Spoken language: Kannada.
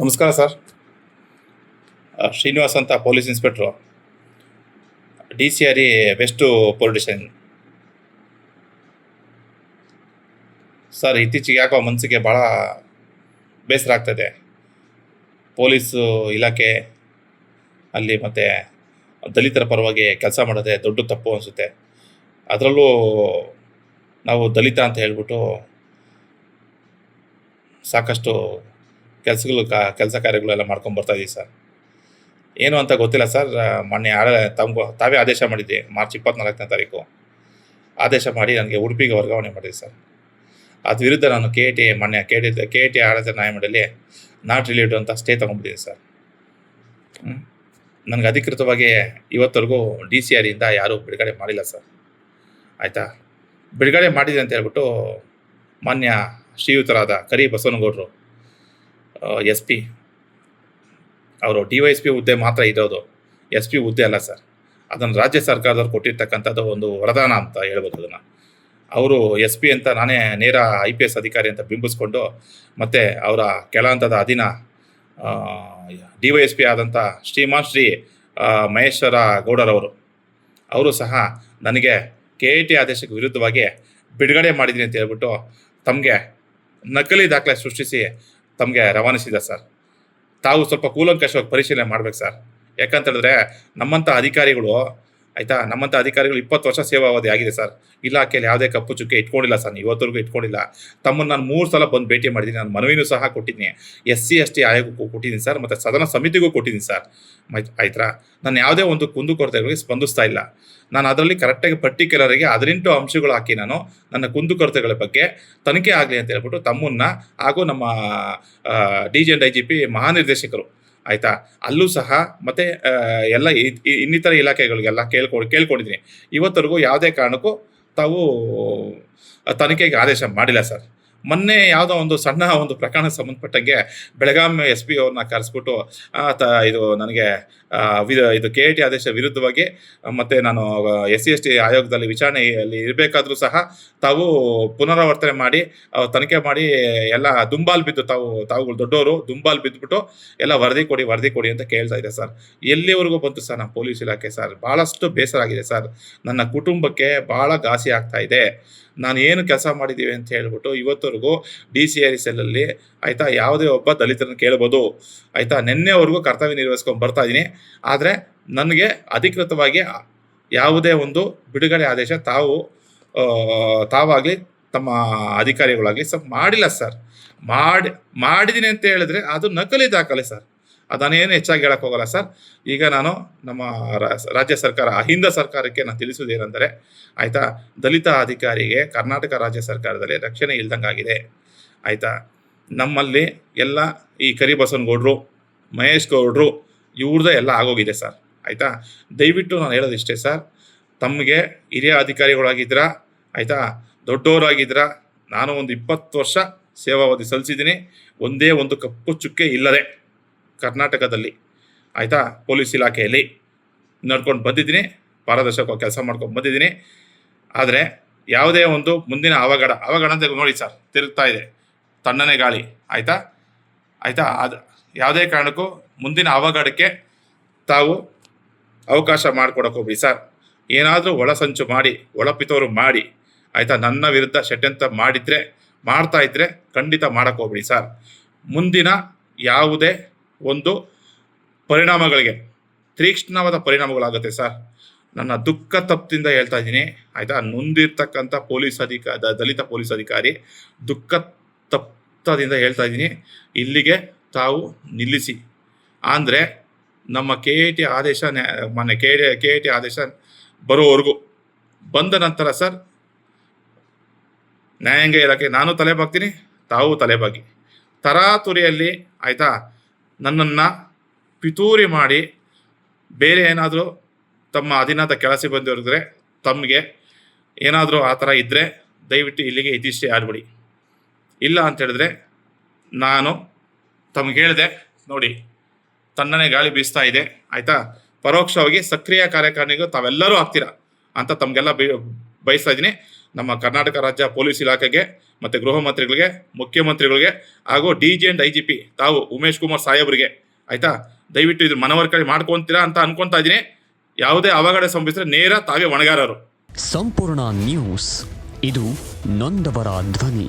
ನಮಸ್ಕಾರ ಸರ್. ಶ್ರೀನಿವಾಸ್ ಅಂತ police inspector, DCRE west police station. Sir, ಇತ್ತೀಚೆಗೆ ಯಾಕೋ ಮನಸ್ಸಿಗೆ ಭಾಳ ಬೇಸರ ಆಗ್ತದೆ. ಪೊಲೀಸು ಇಲಾಖೆ ಅಲ್ಲಿ ಮತ್ತು ದಲಿತರ ಪರವಾಗಿ ಕೆಲಸ ಮಾಡೋದೇ ದೊಡ್ಡ ತಪ್ಪು ಅನಿಸುತ್ತೆ. ಅದರಲ್ಲೂ ನಾವು ದಲಿತ ಅಂತ ಹೇಳ್ಬಿಟ್ಟು ಸಾಕಷ್ಟು ಕೆಲಸ ಕಾರ್ಯಗಳೆಲ್ಲ ಮಾಡ್ಕೊಂಡು ಬರ್ತಾಯಿದ್ದೀವಿ ಸರ್. ಏನು ಅಂತ ಗೊತ್ತಿಲ್ಲ ಸರ್. ಮೊನ್ನೆ ತಾವೇ ಆದೇಶ ಮಾಡಿದ್ದೆ, ಮಾರ್ಚ್ 24ನೇ ತಾರೀಕು ಆದೇಶ ಮಾಡಿ ನನಗೆ ಉಡುಪಿಗೆ ವರ್ಗಾವಣೆ ಮಾಡಿದೆ ಸರ್. ಅದ್ರ ವಿರುದ್ಧ ನಾನು ಮೊನ್ನೆ KIT ಆಡಳಿತ ನ್ಯಾಯಮಂಡಳಿ ನಾಟ್ ರಿಲೇಟಿವ್ ಅಂತ ಸ್ಟೇ ತೊಗೊಂಡ್ಬಿಟ್ಟಿದೆ ಸರ್. ನನಗೆ ಅಧಿಕೃತವಾಗಿ ಇವತ್ತರೆಗೂ DCREಯಿಂದ ಯಾರೂ ಬಿಡುಗಡೆ ಮಾಡಿಲ್ಲ ಸರ್. ಆಯಿತಾ, ಬಿಡುಗಡೆ ಮಾಡಿದೆ ಅಂತ ಹೇಳ್ಬಿಟ್ಟು ಮಾನ್ಯ ಶ್ರೀಯುತರಾದ ಕರಿ ಬಸವನಗೌಡರು SP, ಅವರು DYSP ಹುದ್ದೆ ಮಾತ್ರ ಇರೋದು, SP ಹುದ್ದೆ ಅಲ್ಲ ಸರ್. ಅದನ್ನು ರಾಜ್ಯ ಸರ್ಕಾರದವ್ರು ಕೊಟ್ಟಿರ್ತಕ್ಕಂಥದ್ದು ಒಂದು ವರದಾನ ಅಂತ ಹೇಳ್ಬೋದು. ಅದನ್ನು ಅವರು SP ಅಂತ ನಾನೇ ನೇರ IPS ಅಧಿಕಾರಿ ಅಂತ ಬಿಂಬಿಸ್ಕೊಂಡು, ಮತ್ತು ಅವರ ಕೆಳ ಹಂತದ ಅಧೀನ DYSP ಆದಂಥ ಶ್ರೀಮಾನ್ ಶ್ರೀ ಮಹೇಶ್ವರ ಗೌಡರವರು, ಅವರು ಸಹ ನನಗೆ KIT ಆದೇಶಕ್ಕೆ ವಿರುದ್ಧವಾಗಿ ಬಿಡುಗಡೆ ಮಾಡಿದ್ದೀನಿ ಅಂತ ಹೇಳ್ಬಿಟ್ಟು ತಮಗೆ ನಕಲಿ ದಾಖಲೆ ಸೃಷ್ಟಿಸಿ ತಮಗೆ ರವಾನಿಸಿದೆ ಸರ್. ತಾವು ಸ್ವಲ್ಪ ಕೂಲಂಕಷವಾಗಿ ಪರಿಶೀಲನೆ ಮಾಡ್ಬೇಕು ಸರ್. ಯಾಕಂತ ಹೇಳಿದ್ರೆ ನಮ್ಮಂಥ ಅಧಿಕಾರಿಗಳು 20 ವರ್ಷ ಸೇವಾವಧಿ ಆಗಿದೆ ಸರ್. ಇಲಾಖೆಯಲ್ಲಿ ಯಾವುದೇ ಕಪ್ಪು ಚುಕ್ಕೆ ಇಟ್ಕೊಂಡಿಲ್ಲ ಸರ್, ಇವತ್ತರೆಗೂ ಇಟ್ಕೊಂಡಿಲ್ಲ. ತಮ್ಮನ್ನು ನಾನು 3 ಸಲ ಬಂದು ಭೇಟಿ ಮಾಡಿದ್ದೀನಿ. ನಾನು ಮನವಿನೂ ಸಹ ಕೊಟ್ಟಿದ್ದೀನಿ, SC/ST ಆಯೋಗಕ್ಕೂ ಕೊಟ್ಟಿದ್ದೀನಿ ಸರ್, ಮತ್ತು ಸದನ ಸಮಿತಿಗೂ ಕೊಟ್ಟಿದ್ದೀನಿ ಸರ್. ಆಯ್ತಾ, ನಾನು ಯಾವುದೇ ಒಂದು ಕುಂದುಕೊರತೆಗಳಿಗೆ ಸ್ಪಂದಿಸ್ತಾ ಇಲ್ಲ. ನಾನು ಅದರಲ್ಲಿ ಕರೆಕ್ಟಾಗಿ ಪರ್ಟಿಕ್ಯುಲರಾಗಿ 18 ಅಂಶಗಳು ಹಾಕಿ ನಾನು ನನ್ನ ಕುಂದುಕೊರತೆಗಳ ಬಗ್ಗೆ ತನಿಖೆ ಆಗಲಿ ಅಂತ ಹೇಳ್ಬಿಟ್ಟು ತಮ್ಮನ್ನು ಹಾಗೂ ನಮ್ಮ DG and IGP ಮಹಾನಿರ್ದೇಶಕರು, ಆಯಿತಾ, ಅಲ್ಲೂ ಸಹ ಮತ್ತು ಎಲ್ಲ ಇನ್ನಿತರ ಇಲಾಖೆಗಳಿಗೆಲ್ಲ ಕೇಳ್ಕೊಂಡಿದ್ದೀನಿ. ಇವತ್ತರೆಗೂ ಯಾವುದೇ ಕಾರಣಕ್ಕೂ ತಾವು ತನಿಖೆಗೆ ಆದೇಶ ಮಾಡಿಲ್ಲ ಸರ್. ಮೊನ್ನೆ ಯಾವುದೋ ಒಂದು ಸಣ್ಣ ಒಂದು ಪ್ರಕರಣ ಸಂಬಂಧಪಟ್ಟಂಗೆ ಬೆಳಗಾಂ SP ಅವ್ರನ್ನ ಕರೆಸ್ಬಿಟ್ಟು ಇದು ನನಗೆ ಇದು KIT ಆದೇಶ ವಿರುದ್ಧವಾಗಿ ಮತ್ತು ನಾನು SC/ST ಆಯೋಗದಲ್ಲಿ ವಿಚಾರಣೆಯಲ್ಲಿ ಇರಬೇಕಾದ್ರೂ ಸಹ ತಾವು ಪುನರಾವರ್ತನೆ ಮಾಡಿ ತನಿಖೆ ಮಾಡಿ ಎಲ್ಲ ದುಂಬಾಲು ಬಿದ್ದು ತಾವುಗಳು ದೊಡ್ಡವರು ದುಂಬಾಲು ಬಿದ್ದುಬಿಟ್ಟು ಎಲ್ಲ ವರದಿ ಕೊಡಿ ಅಂತ ಕೇಳ್ತಾ ಇದೆ ಸರ್. ಎಲ್ಲಿವರೆಗೂ ಬಂತು ಸರ್ ನಮ್ಮ ಪೊಲೀಸ್ ಇಲಾಖೆ ಸರ್? ಭಾಳಷ್ಟು ಬೇಸರ ಆಗಿದೆ ಸರ್. ನನ್ನ ಕುಟುಂಬಕ್ಕೆ ಭಾಳ ಘಾಸಿ ಆಗ್ತಾ ಇದೆ. ನಾನು ಏನು ಕೆಲಸ ಮಾಡಿದ್ದೀವಿ ಅಂತ ಹೇಳ್ಬಿಟ್ಟು ಇವತ್ತವರೆಗೂ DCRE ಸೆಲ್ಲಲ್ಲಿ, ಆಯಿತಾ, ಯಾವುದೇ ಒಬ್ಬ ದಲಿತರನ್ನು ಕೇಳ್ಬೋದು, ಆಯಿತಾ. ನಿನ್ನೆವರೆಗೂ ಕರ್ತವ್ಯ ನಿರ್ವಹಿಸ್ಕೊಂಡು ಬರ್ತಾ ಇದ್ದೀನಿ. ಆದರೆ ನನಗೆ ಅಧಿಕೃತವಾಗಿ ಯಾವುದೇ ಒಂದು ಬಿಡುಗಡೆ ಆದೇಶ ತಾವಾಗಲಿ ತಮ್ಮ ಅಧಿಕಾರಿಗಳಾಗಲಿ ಮಾಡಿಲ್ಲ ಸರ್. ಮಾಡಿದ್ದೀನಿ ಅಂತ ಹೇಳಿದ್ರೆ ಅದು ನಕಲಿ ದಾಖಲೆ ಸರ್. ಅದನ್ನೇನು ಹೆಚ್ಚಾಗಿ ಹೇಳಕ್ಕೆ ಹೋಗಲ್ಲ ಸರ್. ಈಗ ನಾನು ನಮ್ಮ ರಾಜ್ಯ ಸರ್ಕಾರ, ಅಹಿಂದ ಸರ್ಕಾರಕ್ಕೆ ನಾನು ತಿಳಿಸೋದೇನೆಂದರೆ, ಆಯಿತಾ, ದಲಿತ ಅಧಿಕಾರಿಗೆ ಕರ್ನಾಟಕ ರಾಜ್ಯ ಸರ್ಕಾರದಲ್ಲಿ ರಕ್ಷಣೆ ಇಲ್ದಂಗಾಗಿದೆ. ಆಯಿತಾ, ನಮ್ಮಲ್ಲಿ ಎಲ್ಲ ಈ ಕರಿ ಬಸವನಗೌಡರು, ಮಹೇಶ್ ಗೌಡರು ಇವ್ರದ್ದೇ ಎಲ್ಲ ಆಗೋಗಿದೆ ಸರ್. ಆಯಿತಾ, ದಯವಿಟ್ಟು ನಾನು ಹೇಳೋದಿಷ್ಟೇ ಸರ್, ತಮಗೆ ಹಿರಿಯ ಅಧಿಕಾರಿಗಳಾಗಿದ್ದೀರಾ, ಆಯಿತಾ, ದೊಡ್ಡವರಾಗಿದ್ದೀರಾ. ನಾನು ಒಂದು 20 ವರ್ಷ ಸೇವಾವಧಿ ಸಲ್ಲಿಸಿದ್ದೀನಿ, ಒಂದೇ ಒಂದು ಕಪ್ಪು ಚುಕ್ಕೆ ಇಲ್ಲದೆ ಕರ್ನಾಟಕದಲ್ಲಿ, ಆಯಿತಾ, ಪೊಲೀಸ್ ಇಲಾಖೆಯಲ್ಲಿ ನಡ್ಕೊಂಡು ಬಂದಿದ್ದೀನಿ, ಪಾರದರ್ಶಕವಾಗಿ ಕೆಲಸ ಮಾಡ್ಕೊಂಡು ಬಂದಿದ್ದೀನಿ. ಆದರೆ ಯಾವುದೇ ಒಂದು ಮುಂದಿನ ಅವಘಡ ಅಂತ ನೋಡಿ ಸರ್, ತಿರುಗ್ತಾ ಇದೆ ತಣ್ಣನೆ ಗಾಳಿ, ಆಯಿತಾ. ಅದು ಯಾವುದೇ ಕಾರಣಕ್ಕೂ ಮುಂದಿನ ಅವಘಡಕ್ಕೆ ತಾವು ಅವಕಾಶ ಮಾಡಿಕೊಡಕ್ಕೆ ಹೋಗ್ಬಿಡಿ ಸರ್. ಏನಾದರೂ ಒಳಸಂಚು ಮಾಡಿ, ಒಳಪಿತೋರು ಮಾಡಿ, ಆಯಿತಾ, ನನ್ನ ವಿರುದ್ಧ ಷಡ್ಯಂತ್ರ ಮಾಡ್ತಾ ಇದ್ದರೆ ಖಂಡಿತ ಮಾಡೋಕ್ಕೆ ಹೋಗ್ಬಿಡಿ ಸರ್. ಮುಂದಿನ ಯಾವುದೇ ಒಂದು ಪರಿಣಾಮಗಳಿಗೆ ತೀಕ್ಷ್ಣವಾದ ಪರಿಣಾಮಗಳಾಗುತ್ತೆ ಸರ್. ನನ್ನ ದುಃಖ ತಪ್ಪದಿಂದ ಹೇಳ್ತಾ ಇದ್ದೀನಿ, ಆಯಿತಾ. ನೊಂದಿರ್ತಕ್ಕಂಥ ದಲಿತ ಪೊಲೀಸ್ ಅಧಿಕಾರಿ ದುಃಖ ತಪ್ಪದಿಂದ ಹೇಳ್ತಾ ಇದ್ದೀನಿ, ಇಲ್ಲಿಗೆ ತಾವು ನಿಲ್ಲಿಸಿ. ಅಂದರೆ ನಮ್ಮ KIT ಆದೇಶ ಮೊನ್ನೆ KIT ಆದೇಶ ಬರೋವರೆಗೂ ಬಂದ ನಂತರ ಸರ್, ನ್ಯಾಯಾಂಗ ಇಲಾಖೆ ನಾನು ತಲೆಬಾಗ್ತೀನಿ, ತಾವು ತಲೆಬಾಗಿ. ತರಾತುರಿಯಲ್ಲಿ, ಆಯಿತಾ, ನನ್ನನ್ನು ಪಿತೂರಿ ಮಾಡಿ ಬೇರೆ ಏನಾದರೂ ತಮ್ಮ ಅಧೀನದ ಕೆಲಸ ಬಂದಿರಿದ್ರೆ, ತಮಗೆ ಏನಾದರೂ ಆ ಥರ ಇದ್ದರೆ ದಯವಿಟ್ಟು ಇಲ್ಲಿಗೆ ಇದಿಷ್ಟೇ ಆಡ್ಬಿಡಿ. ಇಲ್ಲ ಅಂತ ಹೇಳಿದ್ರೆ ನಾನು ತಮಗೆ ಹೇಳಿದೆ ನೋಡಿ, ತಣ್ಣನೆ ಗಾಳಿ ಬೀಸ್ತಾ ಇದೆ, ಆಯಿತಾ. ಪರೋಕ್ಷವಾಗಿ ಸಕ್ರಿಯ ಕಾರ್ಯಕಾರಿಣಿಗೂ ತಾವೆಲ್ಲರೂ ಆಗ್ತೀರಾ ಅಂತ ತಮಗೆಲ್ಲ ಬಯಸ್ತಾ ಇದ್ದೀನಿ. ನಮ್ಮ ಕರ್ನಾಟಕ ರಾಜ್ಯ ಪೊಲೀಸ್ ಇಲಾಖೆಗೆ ಮತ್ತು ಗೃಹ ಮಂತ್ರಿಗಳಿಗೆ, ಮುಖ್ಯಮಂತ್ರಿಗಳಿಗೆ ಹಾಗೂ DG ಆ್ಯಂಡ್ IGP ತಾವು ಉಮೇಶ್ ಕುಮಾರ್ ಸಾಹೇಬರಿಗೆ ಆಯಿತಾ, ದಯವಿಟ್ಟು ಇದು ಮನವರಿಕೆ ಮಾಡ್ಕೊತೀರಾ ಅಂತ ಅನ್ಕೊತಾ ಇದ್ದೀನಿ. ಯಾವುದೇ ಅವಘಡ ಸಂಭವಿಸಿದ್ರೆ ನೇರ ತಾವೇ ಹೊಣೆಗಾರರು. ಸಂಪೂರ್ಣ ನ್ಯೂಸ್, ಇದು ನೊಂದವರ ಧ್ವನಿ.